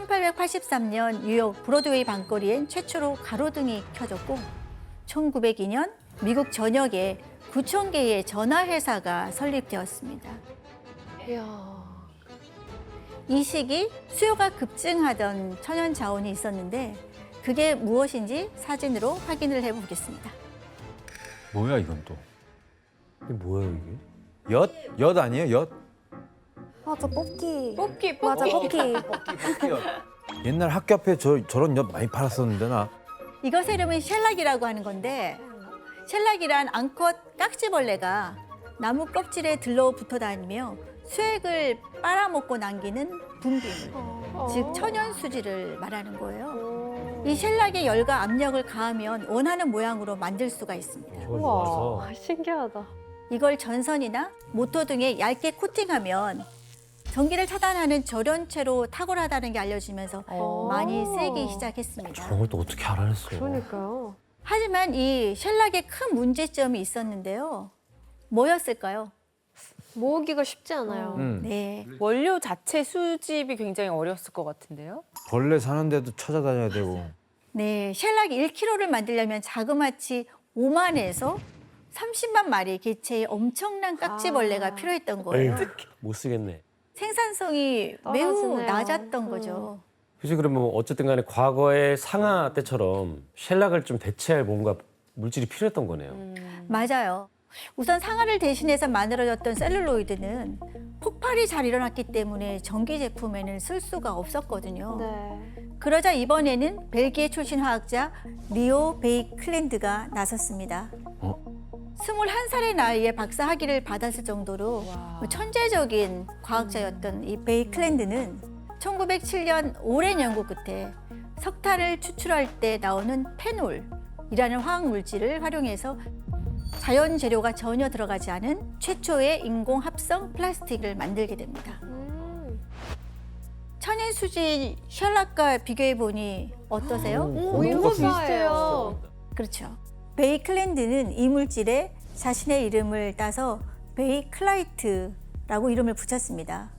1883년 뉴욕 브로드웨이 밤거리엔 최초로 가로등이 켜졌고 1902년 미국 전역에 9천 개의 전화회사가 설립되었습니다. 이야. 이 시기 수요가 급증하던 천연 자원이 있었는데 그게 무엇인지 사진으로 확인을 해보겠습니다. 뭐야 이건 또? 이게 뭐예요 이게? 엿? 엿 아니에요? 엿? 맞아, 뽑기. 뽑기, 맞아, 뽑기. 옛날 학교 앞에 저런 엿 많이 팔았었는데 나. 이것의 이름은 셸락이라고 하는 건데 셸락이란 암컷 깍지벌레가 나무 껍질에 들러붙어 다니며 수액을 빨아먹고 남기는 분비물, 즉 천연 수지를 말하는 거예요. 이 셸락의 열과 압력을 가하면 원하는 모양으로 만들 수가 있습니다. 우와, 신기하다. 이걸 전선이나 모터 등에 얇게 코팅하면 전기를 차단하는 절연체로 탁월하다는 게 알려지면서 많이 쓰이기 시작했습니다. 저걸 또 어떻게 알아냈어요? 그러니까요. 하지만 이 셸락에 큰 문제점이 있었는데요. 뭐였을까요? 모으기가 쉽지 않아요. 네, 원료 자체 수집이 굉장히 어려웠을 것 같은데요? 벌레 사는데도 찾아다녀야 되고. 네, 셸락 1kg를 만들려면 자그마치 5만에서 30만 마리의 개체의 엄청난 깍지벌레가 필요했던 거예요. 못 쓰겠네. 생산성이 매우 떨어지네요. 낮았던 거죠. 그치 그러면 어쨌든 간에 과거의 상하 때처럼 셸락을 좀 대체할 뭔가 물질이 필요했던 거네요. 맞아요. 우선 상아를 대신해서 만들어졌던 셀룰로이드는 폭발이 잘 일어났기 때문에 전기 제품에는 쓸 수가 없었거든요. 네. 그러자 이번에는 벨기에 출신 화학자 리오 베이클랜드가 나섰습니다. 21살의 나이에 박사 학위를 받았을 정도로 천재적인 과학자였던 이 베이클랜드는 1907년 오랜 연구 끝에 석탄을 추출할 때 나오는 페놀이라는 화학 물질을 활용해서 자연 재료가 전혀 들어가지 않은 최초의 인공 합성 플라스틱을 만들게 됩니다. 천연 수지 셸락과 비교해 보니 어떠세요? 이거 비슷해요. 그렇죠. 베이클랜드는 이 물질에 자신의 이름을 따서 베이클라이트라고 이름을 붙였습니다.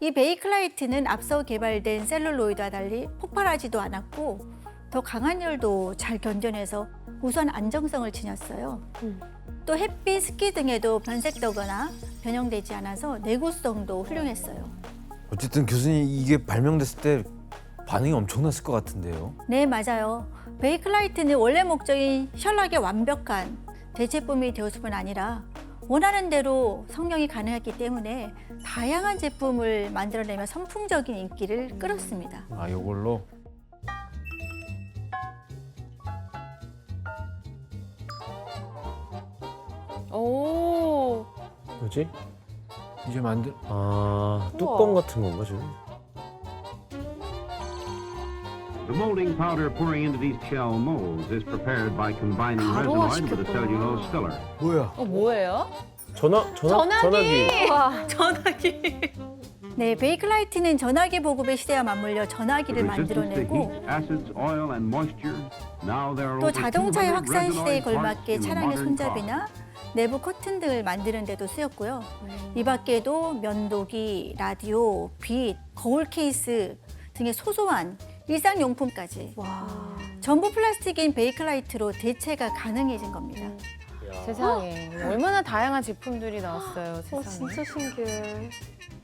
이 베이클라이트는 앞서 개발된 셀룰로이드와 달리 폭발하지도 않았고 더 강한 열도 잘 견뎌내서 우수한 안정성을 지녔어요. 또 햇빛, 습기 등에도 변색되거나 변형되지 않아서 내구성도 훌륭했어요. 어쨌든 교수님 이게 발명됐을 때 반응이 엄청났을 것 같은데요. 네, 맞아요. 베이클라이트는 원래 목적인 셜락의 완벽한 대체품이 되었을 뿐 아니라 원하는 대로 성형이 가능했기 때문에 다양한 제품을 만들어내며 선풍적인 인기를 끌었습니다. 아 이걸로. 오, 뭐지? 이제 만들. 아 뚜껑 같은 건가 지금? The molding powder pouring into these shell molds is prepared by combining resinoid with a cellulose filler. 뭐야? 뭐예요? 전화기. 전화기. 네, 베이클라이트는 전화기 보급의 시대와 맞물려 전화기를 Resistance to 만들어내고 heat, acids, oil, and moisture. Now there are 또 over 자동차의 200 확산 시대에 resinoid parts 걸맞게 in the 차량의 modern car. 손잡이나 내부 커튼 등을 만드는 데도 쓰였고요. 이 밖에도 면도기, 라디오, 빛, 거울 케이스 등의 소소한 일상용품까지 전부 플라스틱인 베이클라이트로 대체가 가능해진 겁니다. 세상에 얼마나 다양한 제품들이 나왔어요. 세상에. 진짜 신기해.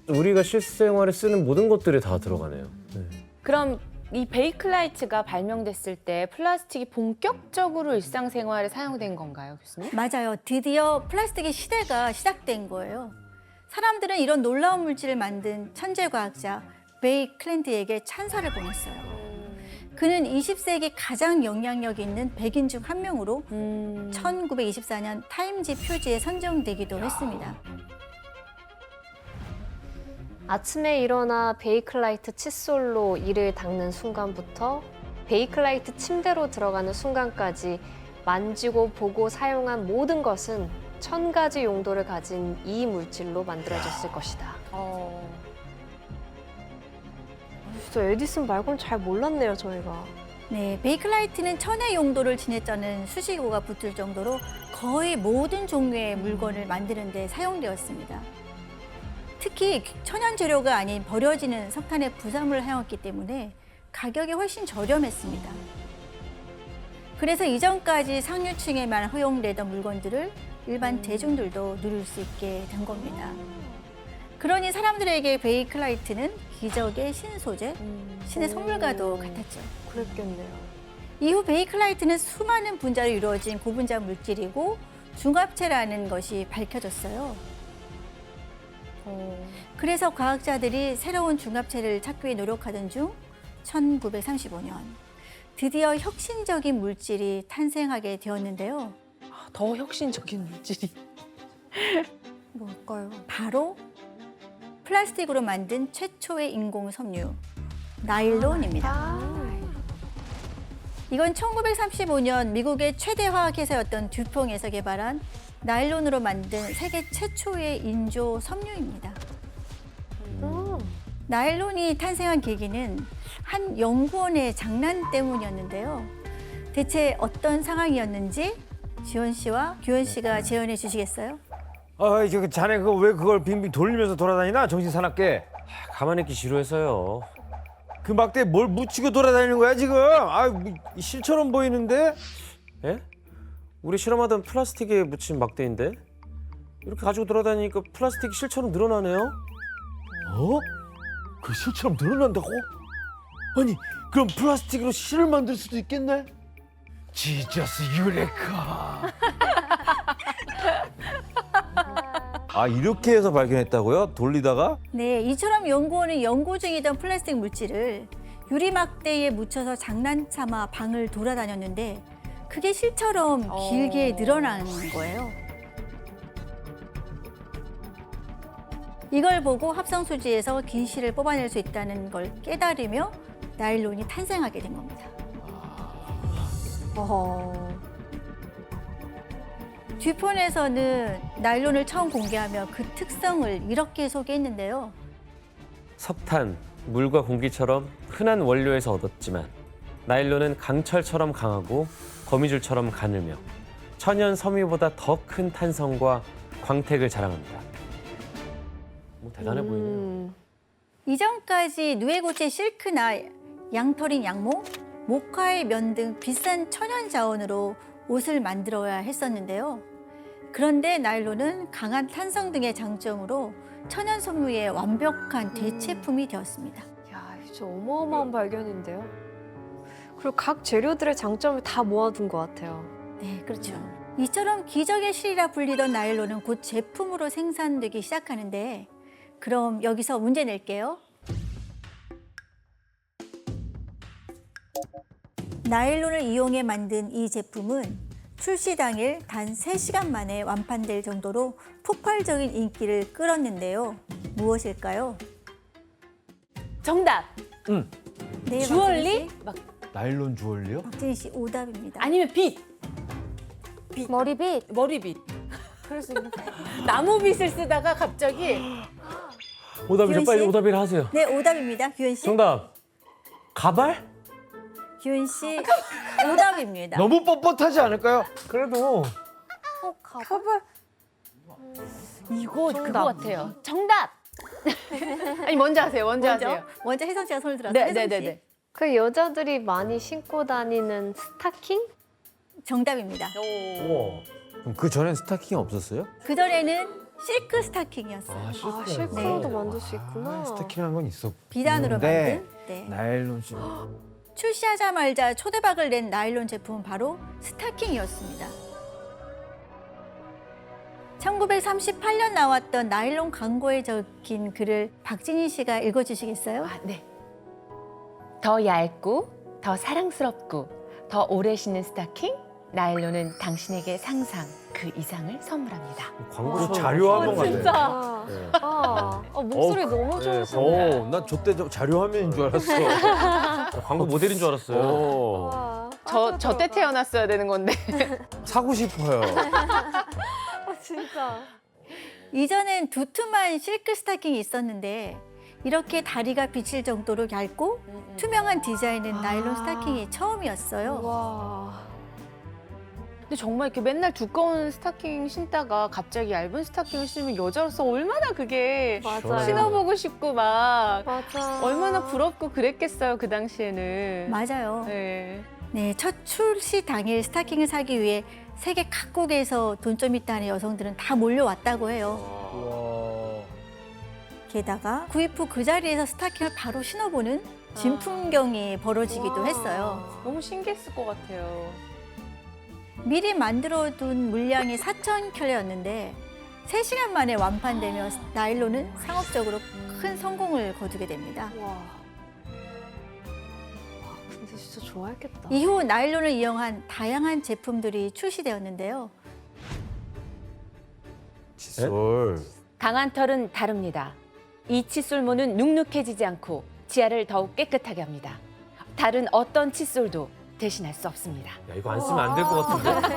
우리가 실생활에 쓰는 모든 것들이 다 들어가네요. 네. 그럼 이 베이클라이트가 발명됐을 때 플라스틱이 본격적으로 일상생활에 사용된 건가요, 교수님? 맞아요. 드디어 플라스틱의 시대가 시작된 거예요. 사람들은 이런 놀라운 물질을 만든 천재 과학자 베이클랜드에게 찬사를 보냈어요. 그는 20세기 가장 영향력 있는 100인 중 한 명으로 1924년 타임지 표지에 선정되기도 했습니다. 아침에 일어나 베이클라이트 칫솔로 이를 닦는 순간부터 베이클라이트 침대로 들어가는 순간까지 만지고 보고 사용한 모든 것은 1000가지 용도를 가진 이 물질로 만들어졌을 것이다. 진짜 에디슨 말고는 잘 몰랐네요, 저희가. 네, 베이클라이트는 천의 용도를 지녔다는 수식어가 붙을 정도로 거의 모든 종류의 물건을 만드는 데 사용되었습니다. 특히 천연 재료가 아닌 버려지는 석탄의 부산물을 사용했기 때문에 가격이 훨씬 저렴했습니다. 그래서 이전까지 상류층에만 허용되던 물건들을 일반 대중들도 누릴 수 있게 된 겁니다. 그러니 사람들에게 베이클라이트는 기적의 신소재, 신의 선물과도 같았죠. 그랬겠네요. 이후 베이클라이트는 수많은 분자로 이루어진 고분자 물질이고 중합체라는 것이 밝혀졌어요. 그래서 과학자들이 새로운 중합체를 찾기 위해 노력하던 중 1935년 드디어 혁신적인 물질이 탄생하게 되었는데요. 더 혁신적인 물질이. 뭘까요? 바로 플라스틱으로 만든 최초의 인공 섬유 나일론입니다. 이건 1935년 미국의 최대 화학회사였던 듀퐁에서 개발한 나일론으로 만든 세계 최초의 인조 섬유입니다. 나일론이 탄생한 계기는 한 연구원의 장난 때문이었는데요. 대체 어떤 상황이었는지 지원 씨와 규현 씨가 재현해 주시겠어요? 아, 저 자네 그거 왜 그걸 빙빙 돌리면서 돌아다니나? 정신 사납게. 가만히 있기 지루해서요. 그 막대에 뭘 묻히고 돌아다니는 거야 지금? 아, 뭐, 실처럼 보이는데? 예? 우리 실험하던 플라스틱에 묻힌 막대인데 이렇게 가지고 돌아다니니까 플라스틱이 실처럼 늘어나네요. 어? 그 실처럼 늘어난다고? 아니, 그럼 플라스틱으로 실을 만들 수도 있겠네? 지저스 유레카. 아, 이렇게 해서 발견했다고요? 돌리다가? 네, 이처럼 연구원은 연구 중이던 플라스틱 물질을 유리막대에 묻혀서 장난삼아 방을 돌아다녔는데 그게 실처럼 길게 늘어나는 거예요. 이걸 보고 합성수지에서 긴 실을 뽑아낼 수 있다는 걸 깨달으며 나일론이 탄생하게 된 겁니다. 듀폰에서는 나일론을 처음 공개하며 그 특성을 이렇게 소개했는데요. 석탄, 물과 공기처럼 흔한 원료에서 얻었지만 나일론은 강철처럼 강하고 거미줄처럼 가늘며 천연 섬유보다 더 큰 탄성과 광택을 자랑합니다. 뭐 대단해 보이네요. 이전까지 누에고체 실크나 양털인 양모, 모카의 면 등 비싼 천연 자원으로 옷을 만들어야 했었는데요. 그런데 나일론은 강한 탄성 등의 장점으로 천연 섬유의 완벽한 대체품이 되었습니다. 야, 진짜 어마어마한 발견인데요. 그리고 각 재료들의 장점을 다 모아둔 것 같아요. 네, 그렇죠. 이처럼 기적의 실이라 불리던 나일론은 곧 제품으로 생산되기 시작하는데 그럼 여기서 문제 낼게요. 나일론을 이용해 만든 이 제품은 출시 당일 단 3시간 만에 완판될 정도로 폭발적인 인기를 끌었는데요. 무엇일까요? 정답. 네, 주얼리? 막 나일론 주얼리요? 박진희 씨 오답입니다. 아니면 빛. 머리빗. 머리빗. 그럴 수 있는데. 나무빗을 쓰다가 갑자기 오답이죠. 규현 빨리 씨? 오답이라 하세요. 네, 오답입니다. 규현 씨. 정답. 가발? 규현 씨 오답입니다. 너무 뻣뻣하지 않을까요? 그래도 가발? 이거 그거 정답. 같아요. 정답. 아니 먼저 하세요. 먼저 하세요. 먼저 혜성 씨가 손을 들었어요. 네, 혜성 네, 씨. 네, 네. 그 여자들이 많이 신고 다니는 스타킹? 정답입니다. 우와. 그럼 그 전엔 스타킹이 없었어요? 그 전에는 실크 스타킹이었어요. 아, 실크요? 실크로도 네. 만들 수 있구나. 스타킹이라는 건 있었고. 비단으로 만든. 네. 나일론 실. 출시하자마자 초대박을 낸 나일론 제품은 바로 스타킹이었습니다. 1938년 나왔던 나일론 광고에 적힌 글을 박진희 씨가 읽어주시겠어요? 아, 네. 더 얇고 더 사랑스럽고 더 오래 신는 스타킹 나일론은 당신에게 상상 그 이상을 선물합니다. 광고 자료 한번 같네. 진짜. 네. 목소리 너무 좋으시네. 나 저때 자료 화면인 줄 알았어. 광고 모델인 줄 알았어요. 와, 저 때 태어났어야 되는 건데. 사고 싶어요. 진짜. 이전엔 두툼한 실크 스타킹이 있었는데 이렇게 다리가 비칠 정도로 얇고 투명한 디자인은 나일론 스타킹이 처음이었어요. 와. 근데 정말 이렇게 맨날 두꺼운 스타킹 신다가 갑자기 얇은 스타킹을 신으면 여자로서 얼마나 그게 맞아요. 신어보고 싶고 막 맞아. 얼마나 부럽고 그랬겠어요 그 당시에는. 맞아요. 네. 네, 첫 출시 당일 스타킹을 사기 위해 세계 각국에서 돈 좀 있다는 여성들은 다 몰려왔다고 해요. 와. 게다가 구입 후 그 자리에서 스타킹을 바로 신어보는 진풍경이 벌어지기도 했어요. 너무 신기했을 것 같아요. 미리 만들어둔 물량이 4,000켤레였는데 3시간 만에 완판되며 나일론은 상업적으로 큰 성공을 거두게 됩니다. 와. 근데 진짜 좋아했겠다. 이후 나일론을 이용한 다양한 제품들이 출시되었는데요. 칫솔. 강한 털은 다릅니다. 이 칫솔모는 눅눅해지지 않고 치아를 더욱 깨끗하게 합니다. 다른 어떤 칫솔도 대신할 수 없습니다. 야, 이거 안 쓰면 안 될 것 같은데.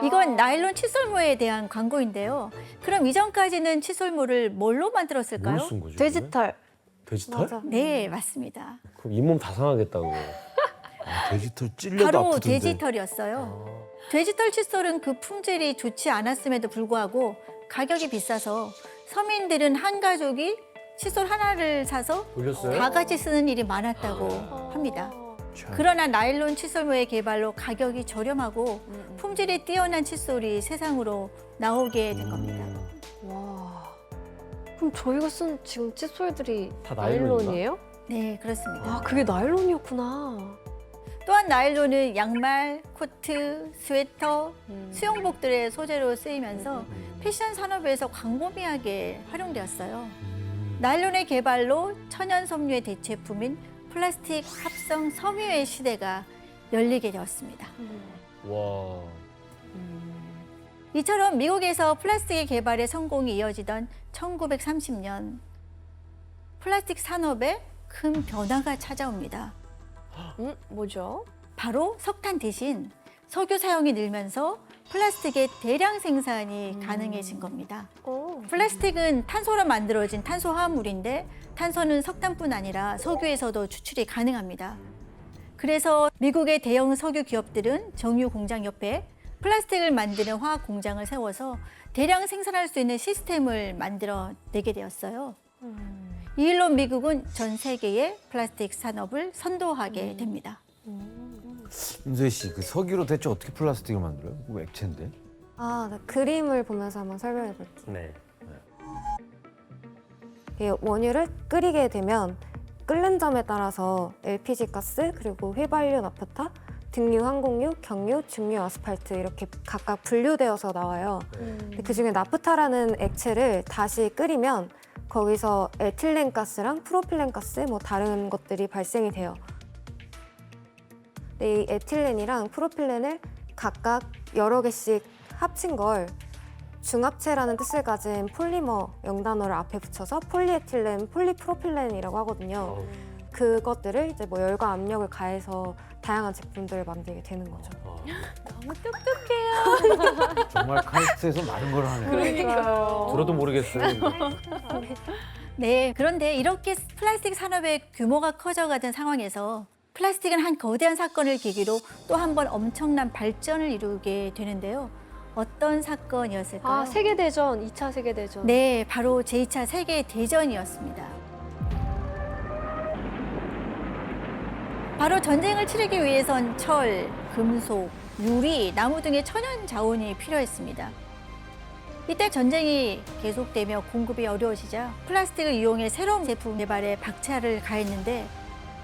이건 나일론 칫솔모에 대한 광고인데요. 그럼 이전까지는 칫솔모를 뭘로 만들었을까요? 뭘 쓴 거지? 데지털. 데지털? 맞아. 네, 맞습니다. 그럼 잇몸 다 상하겠다고. 데지털 찔려도 바로 아프던데. 데지털이었어요. 데지털 칫솔은 그 품질이 좋지 않았음에도 불구하고 가격이 비싸서 서민들은 한 가족이 칫솔 하나를 사서 돌렸어요? 다 같이 쓰는 일이 많았다고 합니다. 그러나 나일론 칫솔모의 개발로 가격이 저렴하고 품질이 뛰어난 칫솔이 세상으로 나오게 된 겁니다. 와. 그럼 저희가 쓴 지금 칫솔들이 다 나일론인가? 나일론이에요? 네, 그렇습니다. 아, 그게 나일론이었구나. 또한 나일론은 양말, 코트, 스웨터, 수영복들의 소재로 쓰이면서 패션 산업에서 광범위하게 활용되었어요. 나일론의 개발로 천연 섬유의 대체품인 플라스틱 합성 섬유의 시대가 열리게 되었습니다. 와. 이처럼 미국에서 플라스틱의 개발에 성공이 이어지던 1930년 플라스틱 산업에 큰 변화가 찾아옵니다. 뭐죠? 바로 석탄 대신 석유 사용이 늘면서 플라스틱의 대량 생산이 가능해진 겁니다. 플라스틱은 탄소로 만들어진 탄소 화합물인데 탄소는 석탄뿐 아니라 석유에서도 추출이 가능합니다. 그래서 미국의 대형 석유 기업들은 정유 공장 옆에 플라스틱을 만드는 화학 공장을 세워서 대량 생산할 수 있는 시스템을 만들어내게 되었어요. 이 일로 미국은 전 세계의 플라스틱 산업을 선도하게 됩니다. 임소희 씨, 그 석유로 대체 어떻게 플라스틱을 만들어요? 그거 액체인데. 아, 네. 그림을 보면서 한번 설명해 볼게요. 네. 이 원유를 끓이게 되면 끓는 점에 따라서 LPG 가스, 그리고 휘발유, 나프타, 등유, 항공유, 경유, 중유, 아스팔트 이렇게 각각 분류되어서 나와요. 근데 그중에 나프타라는 액체를 다시 끓이면 거기서 에틸렌 가스랑 프로필렌 가스, 뭐 다른 것들이 발생이 돼요. 근데 이 에틸렌이랑 프로필렌을 각각 여러 개씩 합친 걸 중합체라는 뜻을 가진 폴리머 영단어를 앞에 붙여서 폴리에틸렌, 폴리프로필렌이라고 하거든요. 그것들을 이제 뭐 열과 압력을 가해서 다양한 제품들을 만들게 되는 거죠. 너무 똑똑해요. 정말 카이스트에서 많은 걸 하네. 그러니까요. 들어도 모르겠어요. 네, 그런데 이렇게 플라스틱 산업의 규모가 커져가던 상황에서 플라스틱은 한 거대한 사건을 계기로 또 한 번 엄청난 발전을 이루게 되는데요. 어떤 사건이었을까요? 아, 세계대전, 2차 세계대전. 네, 바로 제2차 세계대전이었습니다. 바로 전쟁을 치르기 위해선 철, 금속, 유리, 나무 등의 천연 자원이 필요했습니다. 이때 전쟁이 계속되며 공급이 어려워지자 플라스틱을 이용해 새로운 제품 개발에 박차를 가했는데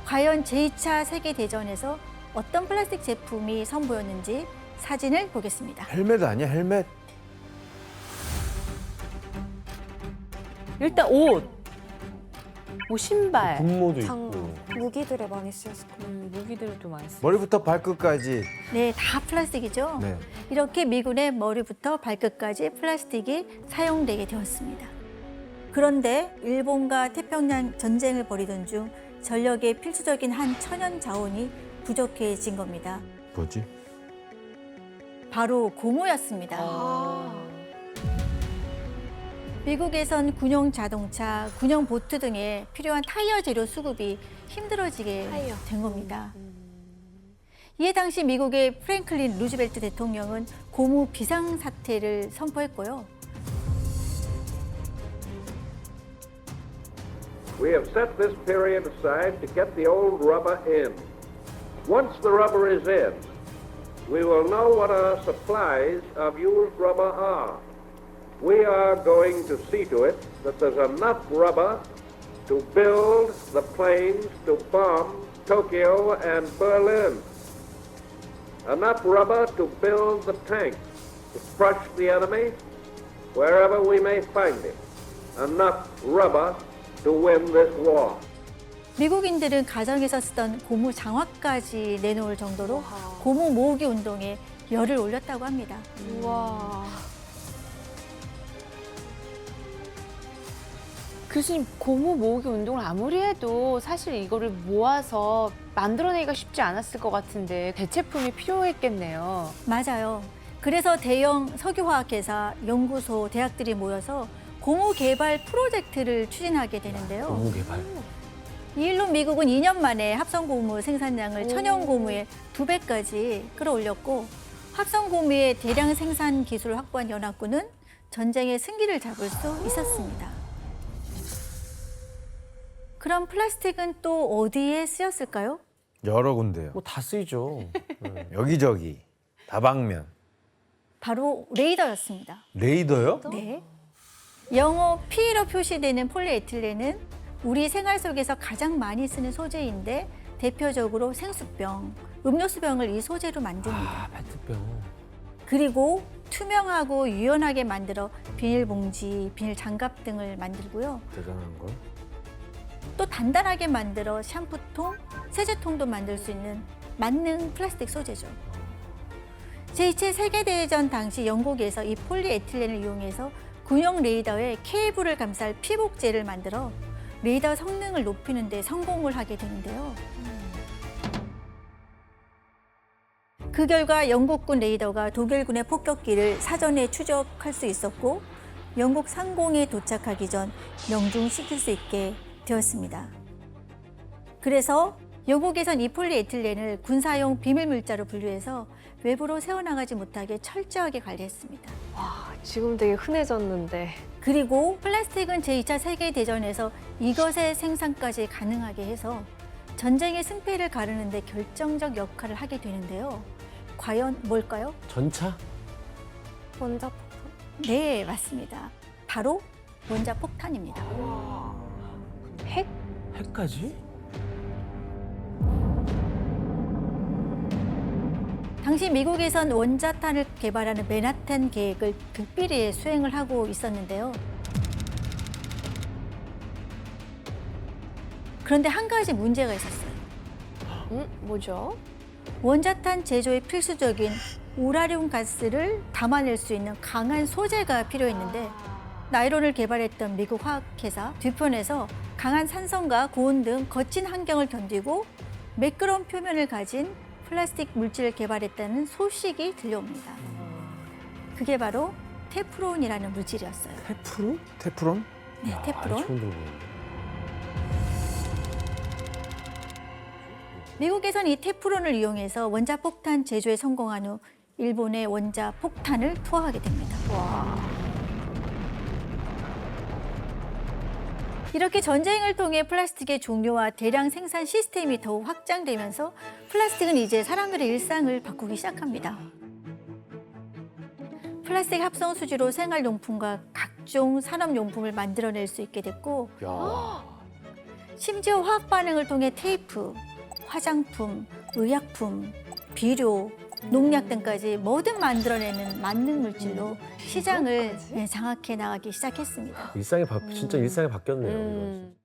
과연 제2차 세계대전에서 어떤 플라스틱 제품이 선보였는지 사진을 보겠습니다. 헬멧 아니야, 헬멧? 일단 옷, 뭐 신발, 분모도 장, 있고. 무기들에 많이 쓰였을 거예요. 무기들도 많이 쓰. 머리부터 발끝까지. 네, 다 플라스틱이죠. 네. 이렇게 미군의 머리부터 발끝까지 플라스틱이 사용되게 되었습니다. 그런데 일본과 태평양 전쟁을 벌이던 중 전력의 필수적인 한 천연 자원이 부족해진 겁니다. 뭐지? 바로 고무였습니다. 미국에선 군용 자동차, 군용 보트 등에 필요한 타이어 재료 수급이 힘들어지게 된 겁니다. 이에 당시 미국의 프랭클린 루즈벨트 대통령은 고무 비상사태를 선포했고요. We have set this period aside to get the old rubber in. Once the rubber is in, we will know what our supplies of used rubber are. We are going to see to it that there's enough rubber to build the planes to bomb Tokyo and Berlin. Enough rubber to build the tanks to crush the enemy wherever we may find it. Enough rubber to win this war. 미국인들은 가정에서 쓰던 고무 장화까지 내놓을 정도로 고무 모으기 운동에 열을 올렸다고 합니다. 와. 교수님, 고무 모으기 운동을 아무리 해도 사실 이거를 모아서 만들어내기가 쉽지 않았을 것 같은데 대체품이 필요했겠네요. 맞아요. 그래서 대형 석유화학회사, 연구소, 대학들이 모여서 고무 개발 프로젝트를 추진하게 되는데요. 고무 개발. 이 일로 미국은 2년 만에 합성 고무 생산량을 천연 고무의 2배까지 끌어올렸고, 합성 고무의 대량 생산 기술을 확보한 연합군은 전쟁의 승기를 잡을 수 있었습니다. 그럼 플라스틱은 또 어디에 쓰였을까요? 여러 군데요. 뭐 다 쓰이죠. 여기저기 다방면. 바로 레이더였습니다. 레이더요? 네. 영어 P로 표시되는 폴리에틸렌은 우리 생활 속에서 가장 많이 쓰는 소재인데 대표적으로 생수병, 음료수병을 이 소재로 만듭니다. 아, 페트병. 그리고 투명하고 유연하게 만들어 비닐봉지, 비닐 장갑 등을 만들고요. 대단한 걸. 또 단단하게 만들어 샴푸통, 세제통도 만들 수 있는 만능 플라스틱 소재죠. 제2차 세계대전 당시 영국에서 이 폴리에틸렌을 이용해서 군용 레이더에 케이블을 감쌀 피복제를 만들어 레이더 성능을 높이는 데 성공을 하게 되는데요. 그 결과 영국군 레이더가 독일군의 폭격기를 사전에 추적할 수 있었고 영국 상공에 도착하기 전 명중시킬 수 있게 되었습니다. 그래서 영국에선 이 폴리에틸렌을 군사용 비밀물자로 분류해서 외부로 새어나가지 못하게 철저하게 관리했습니다. 와, 지금 되게 흔해졌는데. 그리고 플라스틱은 제2차 세계대전에서 이것의 생산까지 가능하게 해서 전쟁의 승패를 가르는 데 결정적 역할을 하게 되는데요. 과연 뭘까요? 전차? 원자폭탄? 네, 맞습니다. 바로 원자폭탄입니다. 핵? 핵까지? 당시 미국에선 원자탄을 개발하는 맨하탄 계획을 극비리에 수행을 하고 있었는데요. 그런데 한 가지 문제가 있었어요. 뭐죠? 원자탄 제조에 필수적인 우라늄 가스를 담아낼 수 있는 강한 소재가 필요했는데 나일론을 개발했던 미국 화학회사 듀폰에서 강한 산성과 고온 등 거친 환경을 견디고 매끄러운 표면을 가진 플라스틱 물질을 개발했다는 소식이 들려옵니다. 그게 바로 테프론이라는 물질이었어요. 테프론? 테프론? 네, 아, 테프론. 처음 들어보는데. 미국에선 이 테프론을 이용해서 원자폭탄 제조에 성공한 후 일본의 원자폭탄을 투하하게 됩니다. 이렇게 전쟁을 통해 플라스틱의 종류와 대량 생산 시스템이 더욱 확장되면서 플라스틱은 이제 사람들의 일상을 바꾸기 시작합니다. 플라스틱 합성 수지로 생활용품과 각종 산업용품을 만들어낼 수 있게 됐고 야. 심지어 화학 반응을 통해 테이프, 화장품, 의약품, 비료, 농약 등까지 뭐든 만들어내는 만능 물질로 시장을 장악해 나가기 시작했습니다. 진짜 일상이 바뀌었네요. 이거.